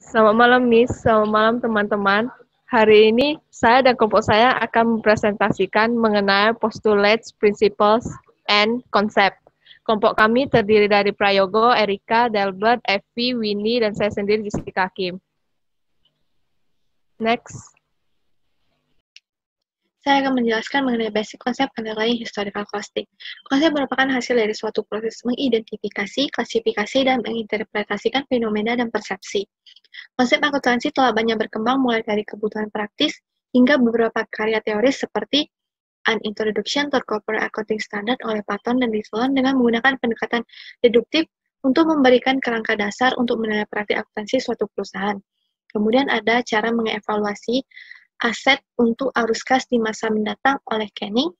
Selamat malam, Miss. Selamat malam, teman-teman. Hari ini, saya dan kelompok saya akan mempresentasikan mengenai postulates, principles, and concept. Kelompok kami terdiri dari Prayogo, Erika, Delbert, Evi, Winnie, dan saya sendiri, Jessica Kim. Next. Saya akan menjelaskan mengenai basic konsep underlying historical costing. Konsep merupakan hasil dari suatu proses mengidentifikasi, klasifikasi, dan menginterpretasikan fenomena dan persepsi. Konsep akuntansi telah banyak berkembang mulai dari kebutuhan praktis hingga beberapa karya teoris seperti An Introduction to Corporate Accounting Standard oleh Patton dan Littlon dengan menggunakan pendekatan deduktif untuk memberikan kerangka dasar untuk menilai praktik akuntansi suatu perusahaan. Kemudian ada cara mengevaluasi aset untuk arus kas di masa mendatang oleh Canning,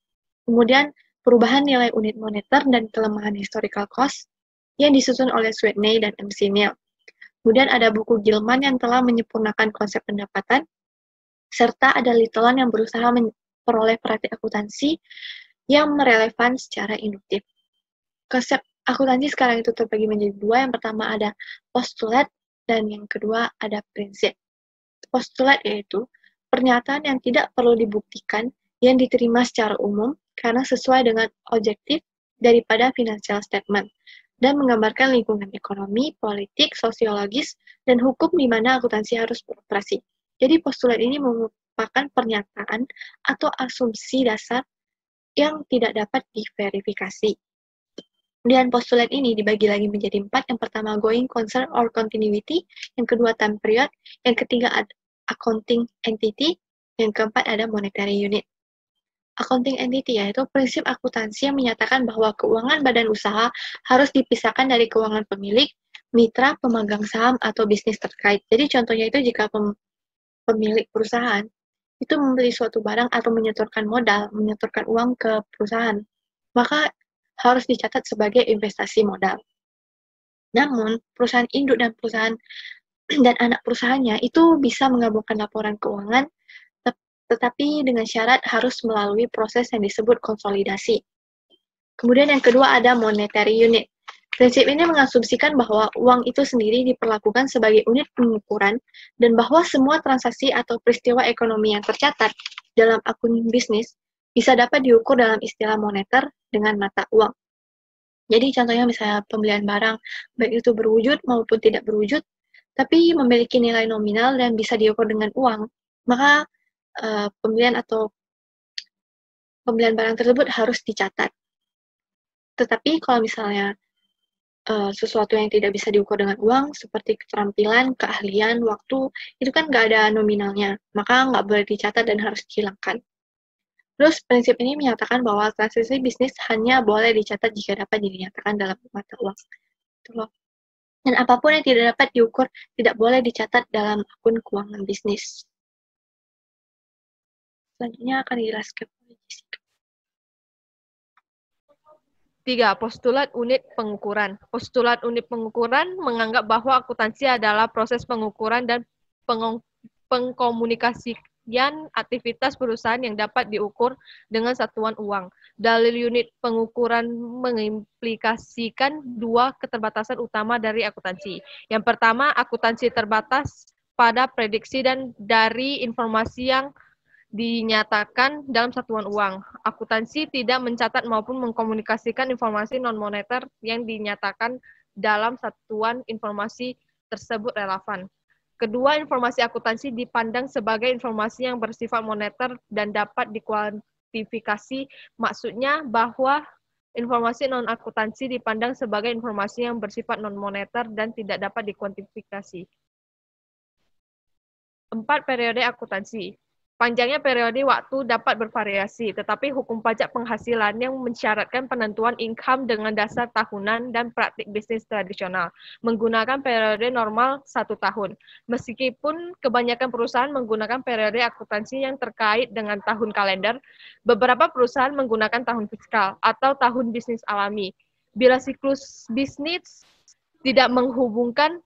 kemudian perubahan nilai unit moneter dan kelemahan historical cost yang disusun oleh Sweeney dan MC Neal. Kemudian ada buku Gilman yang telah menyempurnakan konsep pendapatan, serta ada Littlon yang berusaha memperoleh praktik akuntansi yang relevan secara induktif. Konsep akuntansi sekarang itu terbagi menjadi dua. Yang pertama ada postulat dan yang kedua ada prinsip. Postulat yaitu pernyataan yang tidak perlu dibuktikan yang diterima secara umum karena sesuai dengan objektif daripada financial statement dan menggambarkan lingkungan ekonomi, politik, sosiologis, dan hukum di mana akuntansi harus beroperasi. Jadi postulat ini merupakan pernyataan atau asumsi dasar yang tidak dapat diverifikasi. Kemudian postulat ini dibagi lagi menjadi 4. Yang pertama going concern or continuity, yang kedua time period, yang ketiga accounting entity, yang keempat ada monetary unit. Accounting entity yaitu prinsip akuntansi yang menyatakan bahwa keuangan badan usaha harus dipisahkan dari keuangan pemilik, mitra, pemegang saham, atau bisnis terkait. Jadi contohnya itu jika pemilik perusahaan itu membeli suatu barang atau menyetorkan modal, menyetorkan uang ke perusahaan, maka harus dicatat sebagai investasi modal. Namun, perusahaan induk dan perusahaan dan anak perusahaannya itu bisa menggabungkan laporan keuangan, tetapi dengan syarat harus melalui proses yang disebut konsolidasi. Kemudian yang kedua ada monetary unit. Prinsip ini mengasumsikan bahwa uang itu sendiri diperlakukan sebagai unit pengukuran dan bahwa semua transaksi atau peristiwa ekonomi yang tercatat dalam akun bisnis bisa dapat diukur dalam istilah moneter dengan mata uang. Jadi contohnya misalnya pembelian barang, baik itu berwujud maupun tidak berwujud, tapi memiliki nilai nominal dan bisa diukur dengan uang, maka pembelian barang tersebut harus dicatat. Tetapi kalau misalnya sesuatu yang tidak bisa diukur dengan uang, seperti keterampilan, keahlian, waktu, itu kan nggak ada nominalnya, maka nggak boleh dicatat dan harus dihilangkan. Terus prinsip ini menyatakan bahwa transaksi bisnis hanya boleh dicatat jika dapat dinyatakan dalam mata uang. Dan apapun yang tidak dapat diukur tidak boleh dicatat dalam akun keuangan bisnis. Selanjutnya akan dijelaskan oleh Jessica. 3. Postulat unit pengukuran. Postulat unit pengukuran menganggap bahwa akuntansi adalah proses pengukuran dan pengkomunikasian aktivitas perusahaan yang dapat diukur dengan satuan uang. Dalil unit pengukuran mengimplikasikan dua keterbatasan utama dari akuntansi. Yang pertama, akuntansi terbatas pada prediksi dan dari informasi yang dinyatakan dalam satuan uang. Akuntansi tidak mencatat maupun mengkomunikasikan informasi non-moneter yang dinyatakan dalam satuan informasi tersebut relevan. Kedua, informasi akuntansi dipandang sebagai informasi yang bersifat moneter dan dapat dikuantifikasi. Maksudnya bahwa informasi non-akuntansi dipandang sebagai informasi yang bersifat non-moneter dan tidak dapat dikuantifikasi. 4. Periode akuntansi. Panjangnya periode waktu dapat bervariasi, tetapi hukum pajak penghasilan yang mensyaratkan penentuan income dengan dasar tahunan dan praktik bisnis tradisional, menggunakan periode normal 1 tahun. Meskipun kebanyakan perusahaan menggunakan periode akuntansi yang terkait dengan tahun kalender, beberapa perusahaan menggunakan tahun fiskal atau tahun bisnis alami. Bila siklus bisnis tidak menghubungkan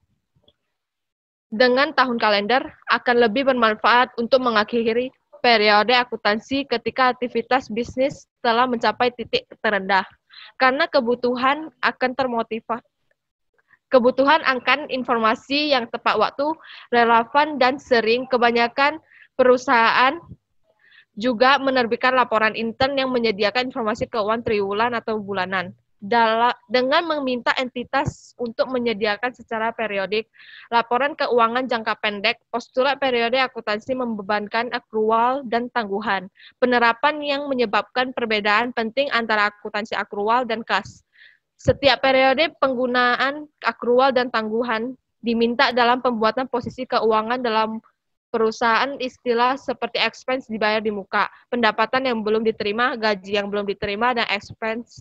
dengan tahun kalender, akan lebih bermanfaat untuk mengakhiri periode akuntansi ketika aktivitas bisnis telah mencapai titik terendah. Karena kebutuhan akan Kebutuhan akan informasi yang tepat waktu, relevan, dan sering. Kebanyakan perusahaan juga menerbitkan laporan intern yang menyediakan informasi keuangan triwulan atau bulanan. Dengan meminta entitas untuk menyediakan secara periodik laporan keuangan jangka pendek, postulat periode akuntansi membebankan akrual dan tangguhan. Penerapan yang menyebabkan perbedaan penting antara akuntansi akrual dan kas. Setiap periode penggunaan akrual dan tangguhan diminta dalam pembuatan posisi keuangan dalam perusahaan. Istilah seperti expense dibayar di muka, pendapatan yang belum diterima, gaji yang belum diterima, dan expense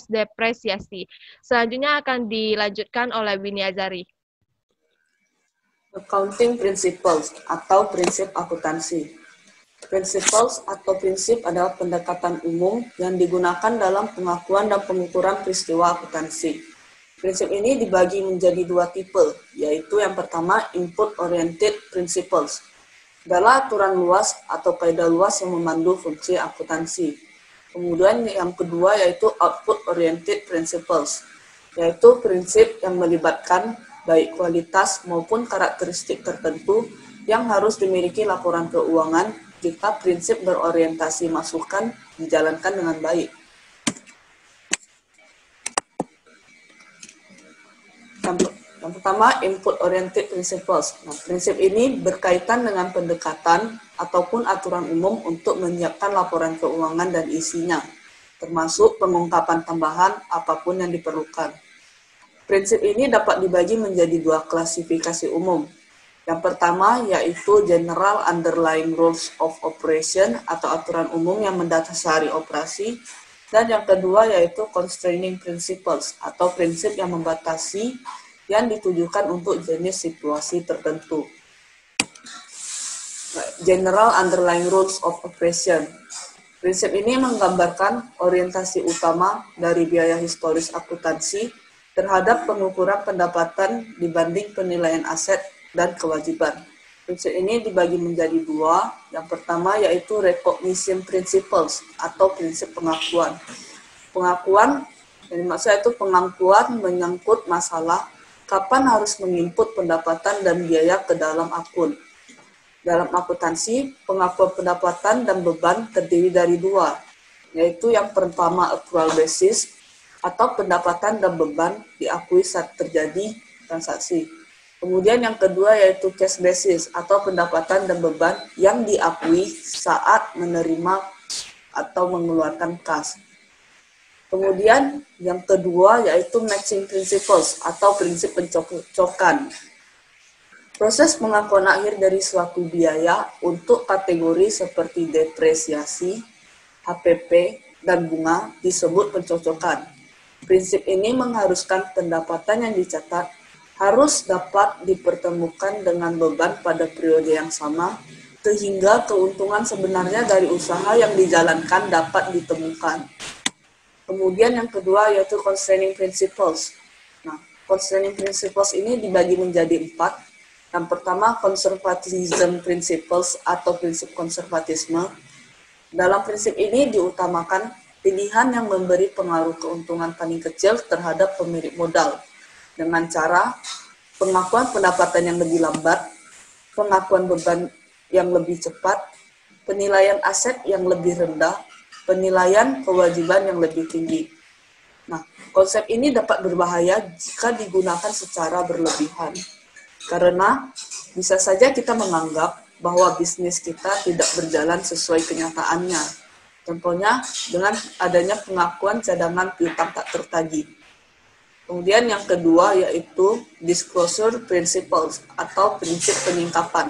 depresiasi. Selanjutnya akan dilanjutkan oleh Winnie Azari. Accounting Principles atau prinsip akuntansi. Principles atau prinsip adalah pendekatan umum yang digunakan dalam pengakuan dan pengukuran peristiwa akuntansi. Prinsip ini dibagi menjadi dua tipe, yaitu yang pertama input-oriented principles, adalah aturan luas atau kaidah luas yang memandu fungsi akuntansi. Kemudian yang kedua yaitu output-oriented principles, yaitu prinsip yang melibatkan baik kualitas maupun karakteristik tertentu yang harus dimiliki laporan keuangan jika prinsip berorientasi masukan dijalankan dengan baik. Yang pertama, input-oriented principles. Nah, prinsip ini berkaitan dengan pendekatan ataupun aturan umum untuk menyiapkan laporan keuangan dan isinya, termasuk pengungkapan tambahan apapun yang diperlukan. Prinsip ini dapat dibagi menjadi dua klasifikasi umum. Yang pertama yaitu General Underlying Rules of Operation atau aturan umum yang mendasari operasi, dan yang kedua yaitu Constraining Principles atau prinsip yang membatasi yang ditujukan untuk jenis situasi tertentu. General Underlying Rules of Operation. Prinsip ini menggambarkan orientasi utama dari biaya historis akuntansi terhadap pengukuran pendapatan dibanding penilaian aset dan kewajiban. Prinsip ini dibagi menjadi dua. Yang pertama yaitu Recognition Principles atau prinsip pengakuan. Pengakuan, yang dimaksud itu pengakuan menyangkut masalah kapan harus menginput pendapatan dan biaya ke dalam akun. Dalam akuntansi, pengakuan pendapatan dan beban terdiri dari dua, yaitu yang pertama accrual basis atau pendapatan dan beban diakui saat terjadi transaksi. Kemudian yang kedua yaitu cash basis atau pendapatan dan beban yang diakui saat menerima atau mengeluarkan kas. Kemudian yang kedua yaitu matching principles atau prinsip pencocokan. Proses pengakuan akhir dari suatu biaya untuk kategori seperti depresiasi, HPP, dan bunga disebut pencocokan. Prinsip ini mengharuskan pendapatan yang dicatat harus dapat dipertemukan dengan beban pada periode yang sama, sehingga keuntungan sebenarnya dari usaha yang dijalankan dapat ditemukan. Kemudian yang kedua yaitu Constraining Principles. Nah, Constraining Principles ini dibagi menjadi 4. Yang pertama, Conservatism Principles atau prinsip konservatisme. Dalam prinsip ini diutamakan pilihan yang memberi pengaruh keuntungan paling kecil terhadap pemilik modal dengan cara pengakuan pendapatan yang lebih lambat, pengakuan beban yang lebih cepat, penilaian aset yang lebih rendah, penilaian kewajiban yang lebih tinggi. Nah, konsep ini dapat berbahaya jika digunakan secara berlebihan, karena bisa saja kita menganggap bahwa bisnis kita tidak berjalan sesuai kenyataannya. Contohnya dengan adanya pengakuan cadangan piutang tak tertagih. Kemudian yang kedua yaitu Disclosure Principles atau prinsip penyingkapan.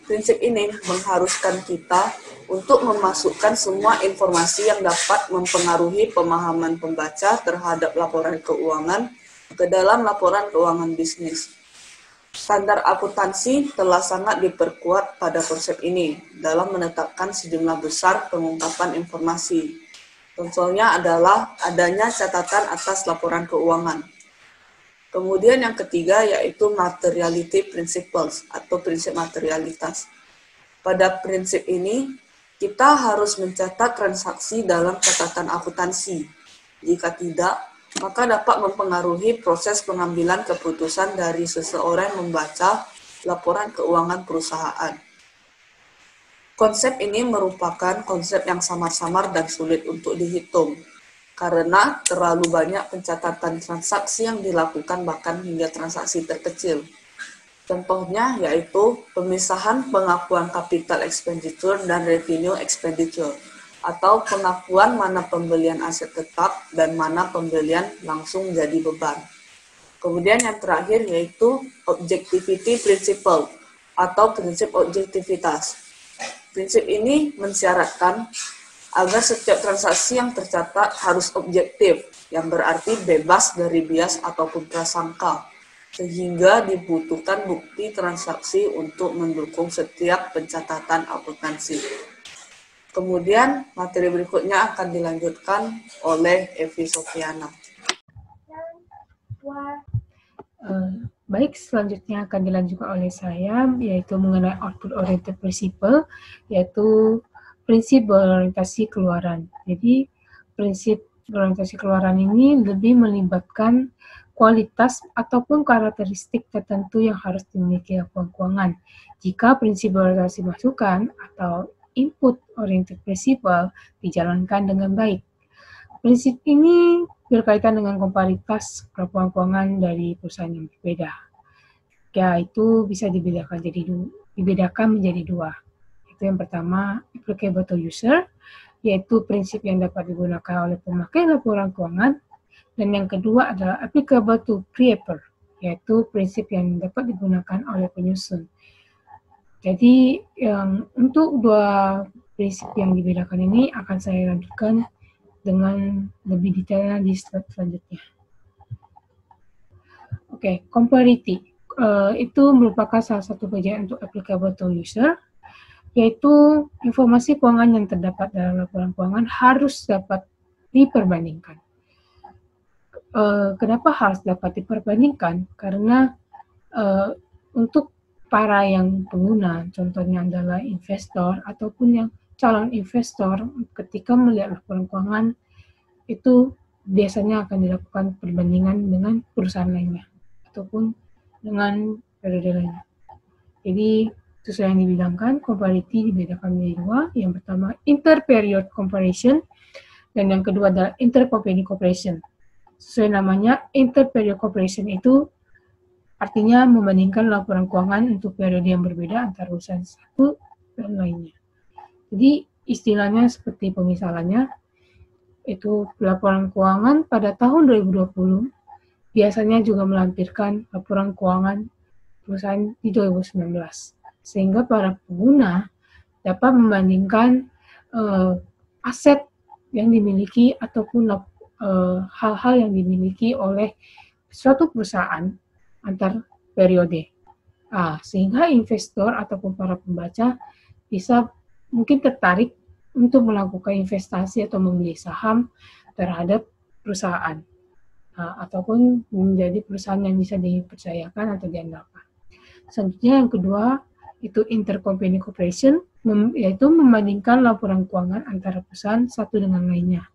Prinsip ini mengharuskan kita untuk memasukkan semua informasi yang dapat mempengaruhi pemahaman pembaca terhadap laporan keuangan ke dalam laporan keuangan bisnis. Standar akuntansi telah sangat diperkuat pada konsep ini dalam menetapkan sejumlah besar pengungkapan informasi. Contohnya adalah adanya catatan atas laporan keuangan. Kemudian yang ketiga yaitu Materiality Principles atau prinsip materialitas. Pada prinsip ini, kita harus mencatat transaksi dalam catatan akuntansi. Jika tidak, maka dapat mempengaruhi proses pengambilan keputusan dari seseorang yang membaca laporan keuangan perusahaan. Konsep ini merupakan konsep yang samar-samar dan sulit untuk dihitung, karena terlalu banyak pencatatan transaksi yang dilakukan bahkan hingga transaksi terkecil. Contohnya yaitu pemisahan pengakuan capital expenditure dan revenue expenditure, atau pengakuan mana pembelian aset tetap dan mana pembelian langsung jadi beban. Kemudian yang terakhir yaitu objectivity principle atau prinsip objektivitas. Prinsip ini mensyaratkan agar setiap transaksi yang tercatat harus objektif, yang berarti bebas dari bias ataupun prasangka, sehingga dibutuhkan bukti transaksi untuk mendukung setiap pencatatan akuntansi. Kemudian materi berikutnya akan dilanjutkan oleh Evi Sofiana. Baik, selanjutnya akan dilanjutkan oleh saya, yaitu mengenai output oriented principle, yaitu prinsip berorientasi keluaran. Jadi, prinsip berorientasi keluaran ini lebih melibatkan kualitas ataupun karakteristik tertentu yang harus dimiliki laporan keuangan. Jika prinsip berorientasi masukan atau input oriented principle dijalankan dengan baik. Prinsip ini berkaitan dengan komparitas laporan keuangan dari perusahaan yang berbeda. Yaitu bisa dibedakan menjadi dua. Itu yang pertama, applicable to user, yaitu prinsip yang dapat digunakan oleh pemakai laporan keuangan. Dan yang kedua adalah applicable to creator, yaitu prinsip yang dapat digunakan oleh penyusun. Jadi untuk dua prinsip yang dibedakan ini akan saya lanjutkan dengan lebih detailnya di slide selanjutnya. Oke, comparity itu merupakan salah satu bagian untuk applicable to user, yaitu informasi keuangan yang terdapat dalam laporan keuangan harus dapat diperbandingkan. Kenapa harus dapat diperbandingkan? Karena untuk para yang pengguna, contohnya adalah investor ataupun yang calon investor, ketika melihat laporan keuangan itu biasanya akan dilakukan perbandingan dengan perusahaan lainnya ataupun dengan periode lainnya. Jadi sesuai yang dibilangkan, comparity dibedakan menjadi dua. Yang pertama inter-period comparison dan yang kedua adalah inter-company comparison. Sesuai namanya, inter-period comparison itu artinya membandingkan laporan keuangan untuk periode yang berbeda antara perusahaan satu dan lainnya. Jadi istilahnya seperti pemisalannya, itu laporan keuangan pada tahun 2020 biasanya juga melampirkan laporan keuangan perusahaan di 2019. Sehingga para pengguna dapat membandingkan aset yang dimiliki ataupun hal-hal yang dimiliki oleh suatu perusahaan antar periode. Sehingga investor ataupun para pembaca bisa mungkin tertarik untuk melakukan investasi atau membeli saham terhadap perusahaan. Ataupun menjadi perusahaan yang bisa dipercayakan atau diandalkan. Selanjutnya yang kedua, itu intercompany cooperation, yaitu membandingkan laporan keuangan antara perusahaan satu dengan lainnya.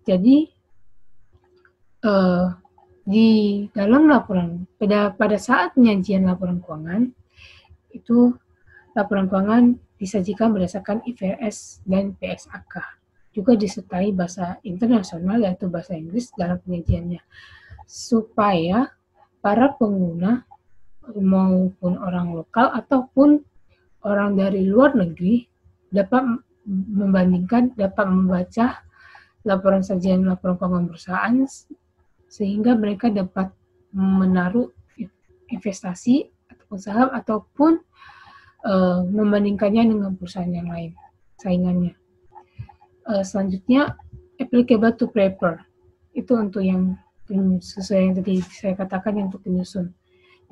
Jadi, di dalam laporan, pada saat penyajian laporan keuangan, itu laporan keuangan disajikan berdasarkan IFRS dan PSAK. Juga disertai bahasa internasional, yaitu bahasa Inggris dalam penyajiannya. Supaya para pengguna, maupun orang lokal ataupun orang dari luar negeri, dapat membandingkan, dapat membaca laporan sajian laporan keuangan perusahaan, sehingga mereka dapat menaruh investasi ataupun saham ataupun membandingkannya dengan perusahaan yang lain, saingannya. Selanjutnya, applicable to prepper. Itu untuk yang sesuai yang tadi saya katakan, yang untuk penyusun.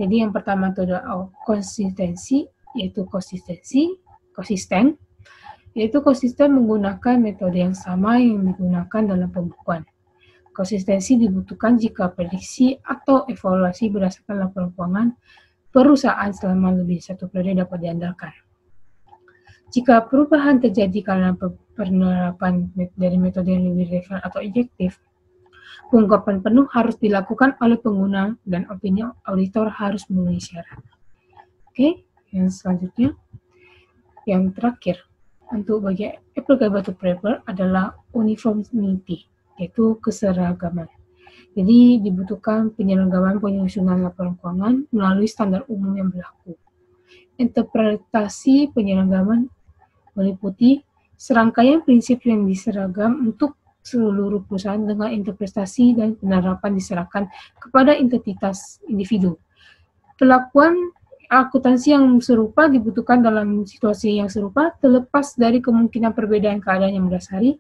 Jadi yang pertama itu adalah konsistensi, yaitu konsisten, yaitu konsisten menggunakan metode yang sama yang digunakan dalam pembukuan. Konsistensi dibutuhkan jika prediksi atau evaluasi berdasarkan laporan keuangan perusahaan selama lebih satu periode dapat diandalkan. Jika perubahan terjadi karena penerapan dari metode yang lebih relevan atau objektif, Pengungkapan penuh harus dilakukan oleh pengguna dan opini auditor harus memenuhi syarat. Oke, yang selanjutnya, yang terakhir untuk bagi applicable to paper adalah uniformity, yaitu keseragaman. Jadi dibutuhkan penyelenggaraan penyusunan laporan keuangan melalui standar umum yang berlaku. Interpretasi penyelenggaraan meliputi serangkaian prinsip yang diseragam untuk seluruh perusahaan dengan interpretasi dan penerapan diserahkan kepada entitas individu. Pelakuan akuntansi yang serupa dibutuhkan dalam situasi yang serupa terlepas dari kemungkinan perbedaan keadaan yang mendasari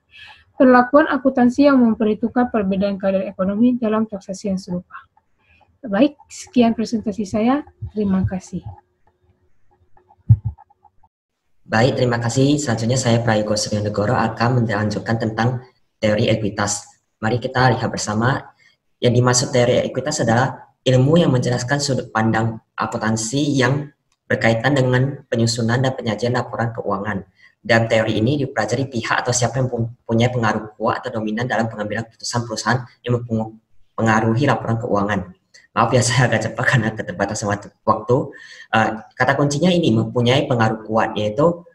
perlakuan akuntansi yang memperhitungkan perbedaan keadaan ekonomi dalam transaksi yang serupa. Baik, sekian presentasi saya. Terima kasih. Baik, terima kasih. Selanjutnya saya Prayogo Suryonegoro akan melanjutkan tentang teori ekuitas. Mari kita lihat bersama. Yang dimaksud teori ekuitas adalah ilmu yang menjelaskan sudut pandang akuntansi yang berkaitan dengan penyusunan dan penyajian laporan keuangan. Dan teori ini dipelajari pihak atau siapa yang punya pengaruh kuat atau dominan dalam pengambilan keputusan perusahaan yang mempengaruhi laporan keuangan. Maaf ya, saya agak cepat karena keterbatasan waktu. Kata kuncinya ini, mempunyai pengaruh kuat, yaitu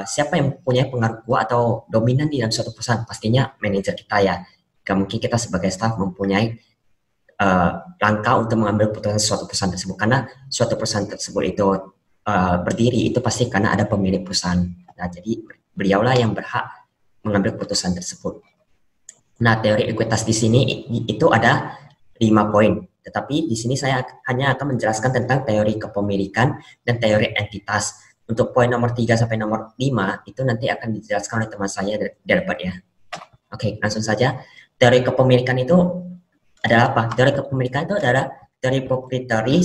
siapa yang mempunyai pengaruh kuat atau dominan di dalam suatu perusahaan. Pastinya manajer kita ya. Gak mungkin kita sebagai staf mempunyai langkah untuk mengambil keputusan suatu perusahaan tersebut. Karena suatu perusahaan tersebut itu berdiri, itu pasti karena ada pemilik perusahaan. Nah, jadi beliaulah yang berhak mengambil keputusan tersebut. Nah, teori ekuitas di sini itu ada 5 poin. Tetapi di sini saya hanya akan menjelaskan tentang teori kepemilikan dan teori entitas. Untuk poin nomor 3 sampai nomor 5 itu nanti akan dijelaskan oleh teman saya di debat ya. Oke, langsung saja. Teori kepemilikan itu adalah apa? Teori kepemilikan itu adalah teori proprietary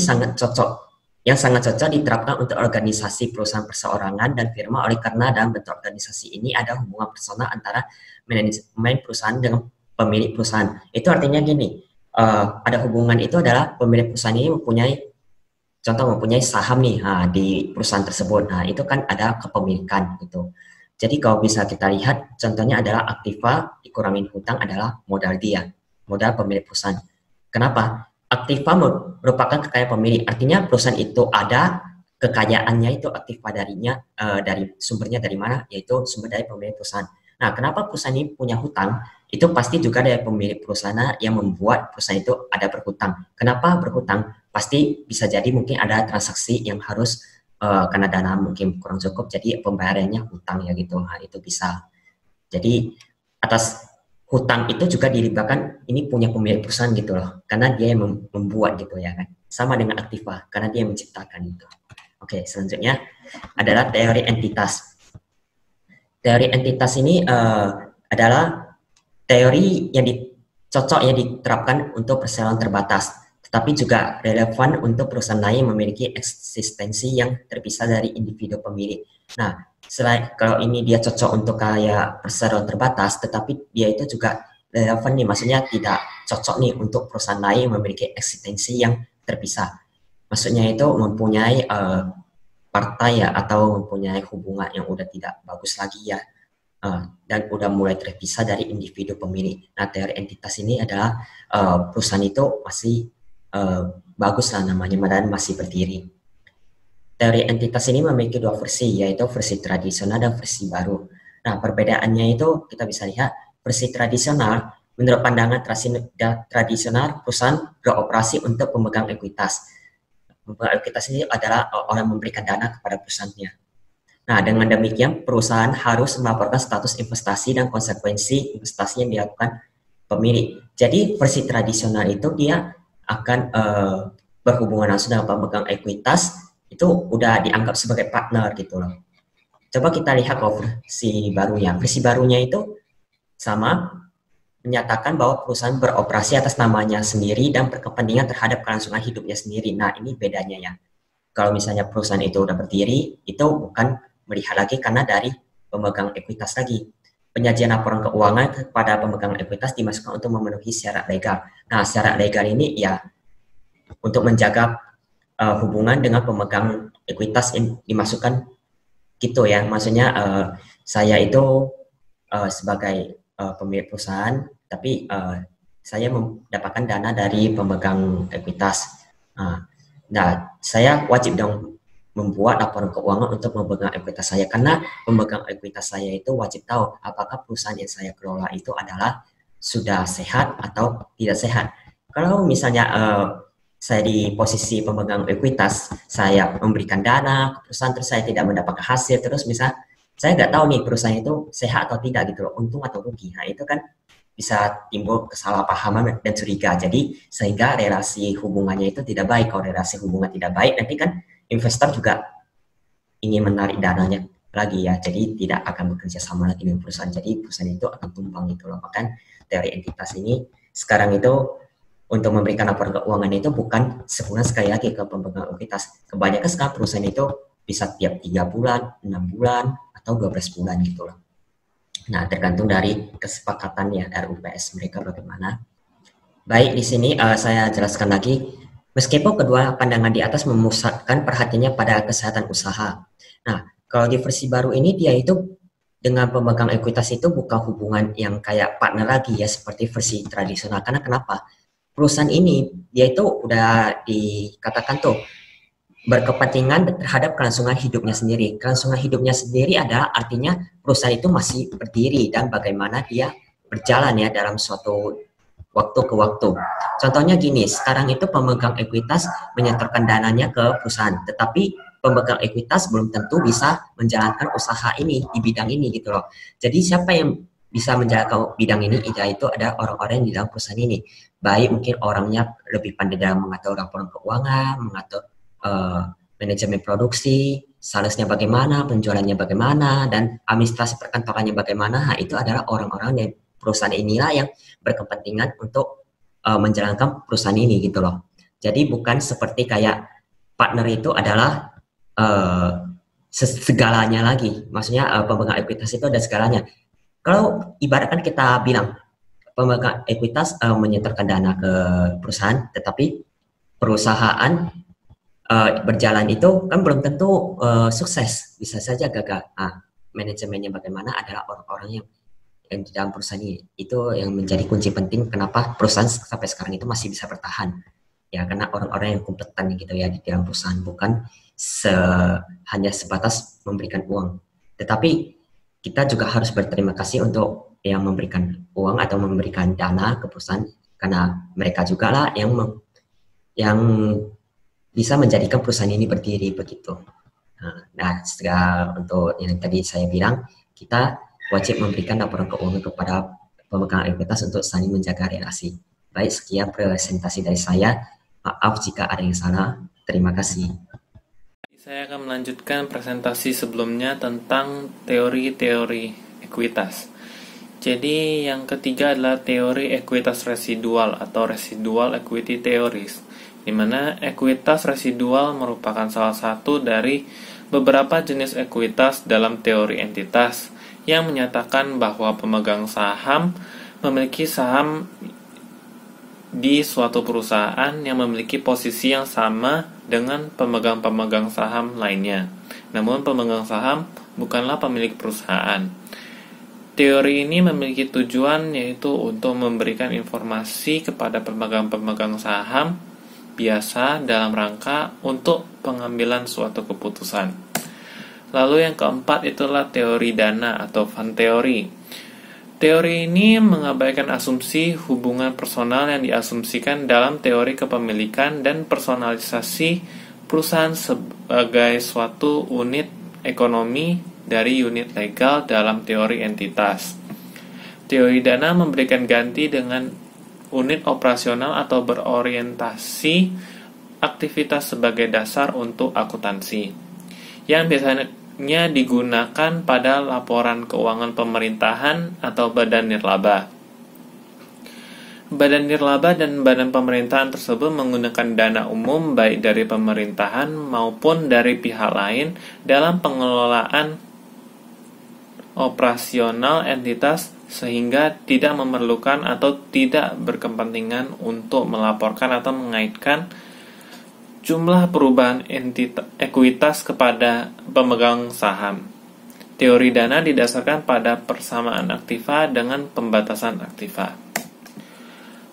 yang sangat cocok diterapkan untuk organisasi perusahaan perseorangan dan firma oleh karena dalam bentuk organisasi ini ada hubungan personal antara manajemen perusahaan dengan pemilik perusahaan. Itu artinya gini, ada hubungan itu adalah pemilik perusahaan ini mempunyai saham nih di perusahaan tersebut. Nah, itu kan ada kepemilikan gitu. Jadi kalau bisa kita lihat contohnya adalah aktiva dikurangin hutang adalah modal dia, modal pemilik perusahaan. Kenapa? Aktiva merupakan kekayaan pemilik. Artinya perusahaan itu ada kekayaannya itu aktiva dari sumbernya dari mana? Yaitu sumber dari pemilik perusahaan. Nah, kenapa perusahaan ini punya hutang? Itu pasti juga dari pemilik perusahaan yang membuat perusahaan itu ada berhutang. Kenapa berhutang? Pasti bisa jadi mungkin ada transaksi yang harus karena dana mungkin kurang cukup, jadi pembayarannya hutang ya gitu. Nah, itu bisa. Jadi atas hutang itu juga dilibatkan ini punya pemilik perusahaan gitu loh, karena dia yang membuat gitu ya kan. Sama dengan aktiva, karena dia yang menciptakan itu. Oke, selanjutnya adalah teori entitas. Teori entitas ini adalah teori yang cocok yang diterapkan untuk perseroan terbatas, tetapi juga relevan untuk perusahaan lain yang memiliki eksistensi yang terpisah dari individu pemilik. Nah, selain kalau ini dia cocok untuk kayak perseroan terbatas, tetapi dia itu juga relevan nih, maksudnya tidak cocok nih untuk perusahaan lain yang memiliki eksistensi yang terpisah. Maksudnya itu mempunyai partai ya, atau mempunyai hubungan yang udah tidak bagus lagi ya, dan udah mulai terpisah dari individu pemilik. Nah, teori entitas ini adalah perusahaan itu masih bagus lah namanya, dan masih berdiri. Teori entitas ini memiliki 2 versi, yaitu versi tradisional dan versi baru. Nah, perbedaannya itu kita bisa lihat, versi tradisional, menurut pandangan tradisional, perusahaan beroperasi untuk pemegang ekuitas. Pemegang ekuitas ini adalah orang yang memberikan dana kepada perusahaannya. Nah, dengan demikian, perusahaan harus melaporkan status investasi dan konsekuensi investasi yang dilakukan pemilik. Jadi, versi tradisional itu dia akan berhubungan langsung dengan pemegang ekuitas, itu udah dianggap sebagai partner gitu loh. Coba kita lihat ke versi barunya. Versi barunya itu sama, menyatakan bahwa perusahaan beroperasi atas namanya sendiri dan berkepentingan terhadap kelangsungan hidupnya sendiri. Nah, ini bedanya ya. Kalau misalnya perusahaan itu udah berdiri, itu bukan melihat lagi karena dari pemegang ekuitas lagi. Penyajian laporan keuangan kepada pemegang ekuitas dimasukkan untuk memenuhi syarat legal. Nah, syarat legal ini ya untuk menjaga hubungan dengan pemegang ekuitas dimasukkan gitu ya. Maksudnya saya itu sebagai pemilik perusahaan, tapi saya mendapatkan dana dari pemegang ekuitas. Nah, saya wajib dong membuat laporan keuangan untuk pemegang ekuitas saya, karena pemegang ekuitas saya itu wajib tahu apakah perusahaan yang saya kelola itu adalah sudah sehat atau tidak sehat. Kalau misalnya saya di posisi pemegang ekuitas, saya memberikan dana ke perusahaan terus saya tidak mendapatkan hasil, terus misal saya nggak tahu nih perusahaan itu sehat atau tidak gitu loh, untung atau rugi. Nah itu kan bisa timbul kesalahpahaman dan curiga. Jadi sehingga relasi hubungannya itu tidak baik. Kalau relasi hubungan tidak baik, nanti kan investor juga ingin menarik dananya lagi ya. Jadi tidak akan bekerja sama lagi dengan perusahaan. Jadi perusahaan itu akan tumbang gitu loh. Bahkan teori entitas ini sekarang itu untuk memberikan laporan keuangan itu bukan sebulan sekali lagi ke pemegang ekuitas. Kebanyakan sekarang perusahaan itu bisa tiap 3 bulan, 6 bulan, atau 12 bulan gitu loh. Nah, tergantung dari kesepakatan ya RUPS mereka bagaimana. Baik, di sini saya jelaskan lagi. Meskipun kedua pandangan di atas memusatkan perhatiannya pada kesehatan usaha. Nah, kalau di versi baru ini dia itu dengan pemegang ekuitas itu bukan hubungan yang kayak partner lagi ya, seperti versi tradisional. Karena kenapa? Perusahaan ini dia itu udah dikatakan tuh berkepentingan terhadap kelangsungan hidupnya sendiri. Kelangsungan hidupnya sendiri adalah artinya perusahaan itu masih berdiri dan bagaimana dia berjalan ya dalam suatu waktu ke waktu. Contohnya gini, sekarang itu pemegang ekuitas menyetorkan dananya ke perusahaan, tetapi pemegang ekuitas belum tentu bisa menjalankan usaha ini di bidang ini gitu loh. Jadi siapa yang bisa menjalankan bidang ini, itu ada orang-orang yang di dalam perusahaan ini. Baik mungkin orangnya lebih pandai dalam mengatur laporan keuangan, mengatur manajemen produksi, salesnya bagaimana, penjualannya bagaimana, dan administrasi perkantorannya bagaimana. Nah, itu adalah orang-orang yang perusahaan inilah yang berkepentingan untuk menjalankan perusahaan ini gitu loh. Jadi bukan seperti kayak partner itu adalah segalanya lagi. Maksudnya pemegang ekuitas itu ada segalanya. Kalau ibaratkan kita bilang pemegang ekuitas menyetorkan dana ke perusahaan, tetapi perusahaan berjalan itu kan belum tentu sukses, bisa saja gagal. Manajemennya bagaimana adalah orang-orang yang di dalam perusahaan ini. Itu yang menjadi kunci penting kenapa perusahaan sampai sekarang itu masih bisa bertahan. Ya karena orang-orang yang kompeten gitu ya di dalam perusahaan, bukan hanya sebatas memberikan uang. Tetapi kita juga harus berterima kasih untuk yang memberikan uang atau memberikan dana ke perusahaan, karena mereka juga lah yang bisa menjadikan perusahaan ini berdiri begitu. Nah, setelah untuk yang tadi saya bilang, kita wajib memberikan laporan keuangan kepada pemegang ekuitas untuk saling menjaga relasi. Baik, sekian presentasi dari saya. Maaf jika ada yang salah. Terima kasih. Saya akan melanjutkan presentasi sebelumnya tentang teori-teori ekuitas. Jadi yang ketiga adalah teori ekuitas residual atau residual equity theories, di mana ekuitas residual merupakan salah satu dari beberapa jenis ekuitas dalam teori entitas yang menyatakan bahwa pemegang saham memiliki saham di suatu perusahaan yang memiliki posisi yang sama dengan pemegang-pemegang saham lainnya. Namun pemegang saham bukanlah pemilik perusahaan. Teori ini memiliki tujuan yaitu untuk memberikan informasi kepada pemegang-pemegang saham biasa dalam rangka untuk pengambilan suatu keputusan. Lalu yang keempat itulah teori dana atau fund theory. Teori ini mengabaikan asumsi hubungan personal yang diasumsikan dalam teori kepemilikan dan personalisasi perusahaan sebagai suatu unit ekonomi dari unit legal dalam teori entitas. Teori dana memberikan ganti dengan unit operasional atau berorientasi aktivitas sebagai dasar untuk akuntansi, yang biasanya digunakan pada laporan keuangan pemerintahan atau badan nirlaba. Badan nirlaba dan badan pemerintahan tersebut menggunakan dana umum baik dari pemerintahan maupun dari pihak lain dalam pengelolaan operasional entitas, sehingga tidak memerlukan atau tidak berkepentingan untuk melaporkan atau mengaitkan jumlah perubahan ekuitas kepada pemegang saham. Teori dana didasarkan pada persamaan aktiva dengan pembatasan aktiva.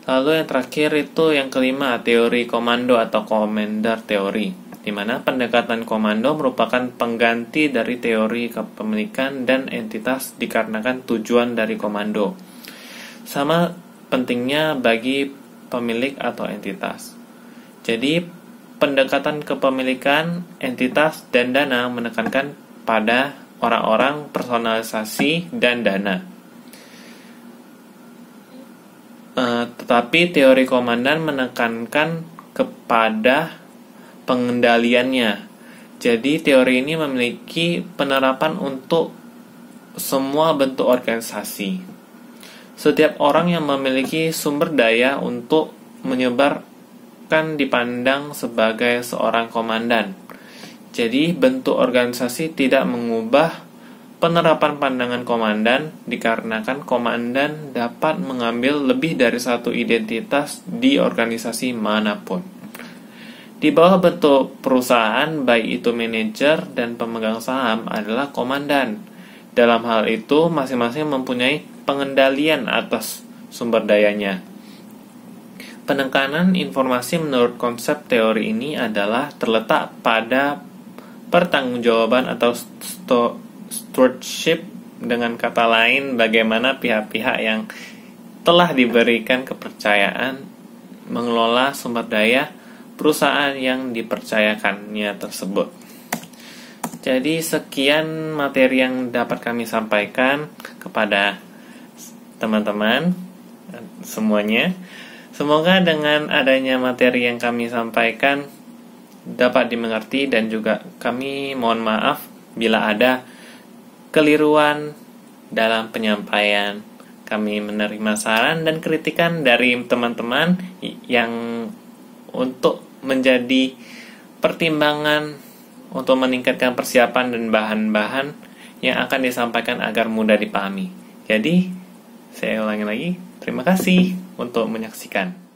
Lalu yang terakhir itu yang kelima, teori komando atau commander teori, di mana pendekatan komando merupakan pengganti dari teori kepemilikan dan entitas dikarenakan tujuan dari komando. Sama pentingnya bagi pemilik atau entitas. Jadi, pendekatan kepemilikan, entitas, dan dana menekankan pada orang-orang, personalisasi, dan dana. Tetapi teori komandan menekankan kepada pengendaliannya. Jadi teori ini memiliki penerapan untuk semua bentuk organisasi. Setiap orang yang memiliki sumber daya untuk menyebarkan dipandang sebagai seorang komandan. Jadi bentuk organisasi tidak mengubah penerapan pandangan komandan dikarenakan komandan dapat mengambil lebih dari satu identitas di organisasi manapun. Di bawah bentuk perusahaan, baik itu manajer dan pemegang saham adalah komandan. Dalam hal itu, masing-masing mempunyai pengendalian atas sumber dayanya. Penekanan informasi menurut konsep teori ini adalah terletak pada pertanggungjawaban atau stewardship, dengan kata lain bagaimana pihak-pihak yang telah diberikan kepercayaan mengelola sumber daya perusahaan yang dipercayakannya tersebut. Jadi sekian materi yang dapat kami sampaikan kepada teman-teman semuanya. Semoga dengan adanya materi yang kami sampaikan dapat dimengerti, dan juga kami mohon maaf bila ada keliruan dalam penyampaian. Kami menerima saran dan kritikan dari teman-teman yang untuk menjadi pertimbangan untuk meningkatkan persiapan dan bahan-bahan yang akan disampaikan agar mudah dipahami. Jadi, saya ulangi lagi, terima kasih untuk menyaksikan.